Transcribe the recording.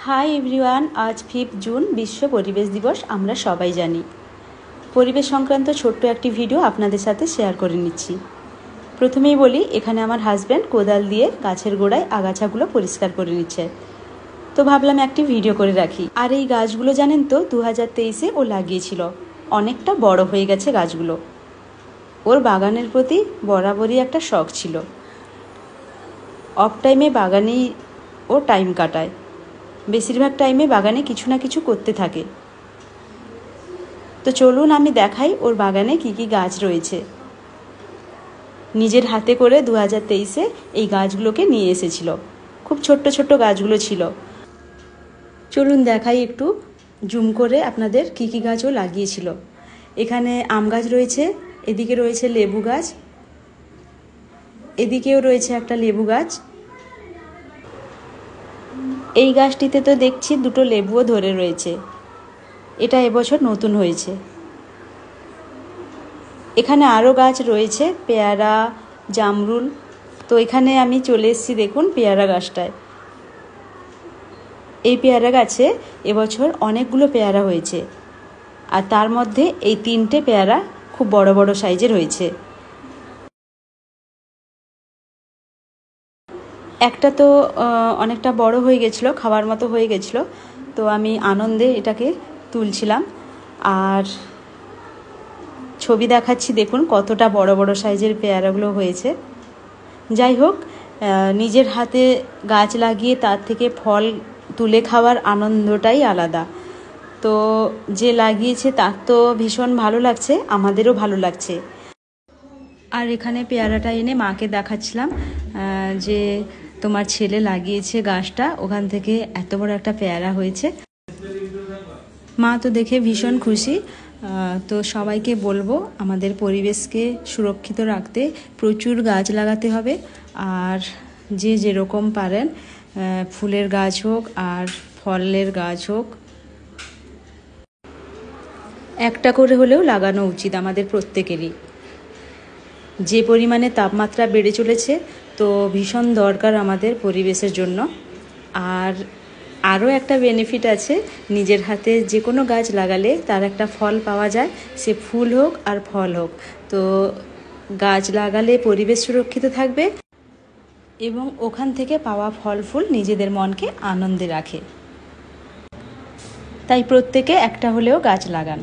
Hi everyone, আজ 5 June বিশ্ব পরিবেশ দিবস। আমরা সবাই জানি। পরিবেশ সংক্রান্ত ছোট্ট একটি ভিডিও আপনাদের সাথে শেয়ার করে নিচ্ছি। প্রথমেই বলি, এখানে আমার হাজব্যান্ড কোদাল দিয়ে গাছের গোড়ায় আগাছাগুলো পরিষ্কার করে নিচ্ছে, তো ভাবলাম একটি ভিডিও করে রাখি। আর এই গাছগুলো জানেন তো 2023-এ ও লাগিয়েছিল। অনেকটা বড় হয়ে গেছে গাছগুলো। ওর বাগানের প্রতি বরাবরই একটা শখ ছিল। অফ টাইমে বাগানেই ও টাইম কাটায়। বেশিরভাগ টাইমে বাগানে কিছু না কিছু করতে থাকে। তো চলুন আমি দেখাই ওর বাগানে কি কি গাছ রয়েছে। নিজের হাতে করে 2023-এ এই গাছগুলোকে নিয়ে এসেছিল। খুব ছোট্ট ছোট্ট গাছগুলো ছিল। চলুন দেখাই একটু জুম করে আপনাদের কি কি গাছও লাগিয়েছিল। এখানে আম গাছ রয়েছে, এদিকে রয়েছে লেবু গাছ, এদিকেও রয়েছে একটা লেবু গাছ। এই গাছটিতে তো দেখছি দুটো লেবুও ধরে রয়েছে। এটা এবছর নতুন হয়েছে। এখানে আরও গাছ রয়েছে, পেয়ারা, জামরুল। তো এখানে আমি চলে এসেছি, দেখুন পেয়ারা গাছটায়। এই পেয়ারা গাছে এবছর অনেকগুলো পেয়ারা হয়েছে, আর তার মধ্যে এই 3টে পেয়ারা খুব বড় বড় সাইজের হয়েছে। একটা তো অনেকটা বড় হয়ে গেছিলো, খাওয়ার মতো হয়ে গেছিলো, তো আমি আনন্দে এটাকে তুলছিলাম আর ছবি দেখাচ্ছি। দেখুন কতটা বড় বড় সাইজের পেয়ারাগুলো হয়েছে। যাই হোক, নিজের হাতে গাছ লাগিয়ে তার থেকে ফল তুলে খাওয়ার আনন্দটাই আলাদা। তো যে লাগিয়েছে তার তো ভীষণ ভালো লাগছে, আমাদেরও ভালো লাগছে। আর এখানে পেয়ারাটা এনে মাকে দেখাচ্ছিলাম যে তোমার ছেলে লাগিয়েছে গাছটা, ওখান থেকে এত বড় একটা পেয়ারা হয়েছে। মা তো দেখে ভীষণ খুশি। তো সবাইকে বলবো আমাদের পরিবেশকে সুরক্ষিত রাখতে প্রচুর গাছ লাগাতে হবে। আর যে যেরকম পারেন, ফুলের গাছ হোক আর ফলের গাছ হোক, একটা করে হলেও লাগানো উচিত আমাদের প্রত্যেকেরই। যে পরিমাণে তাপমাত্রা বেড়ে চলেছে, তো ভীষণ দরকার আমাদের পরিবেশের জন্য। আর আরও একটা বেনিফিট আছে, নিজের হাতে যে কোনো গাছ লাগালে তার একটা ফল পাওয়া যায়, সে ফুল হোক আর ফল হোক। তো গাছ লাগালে পরিবেশ সুরক্ষিত থাকবে এবং ওখান থেকে পাওয়া ফল ফুল নিজেদের মনকে আনন্দে রাখে। তাই প্রত্যেকে একটা হলেও গাছ লাগান।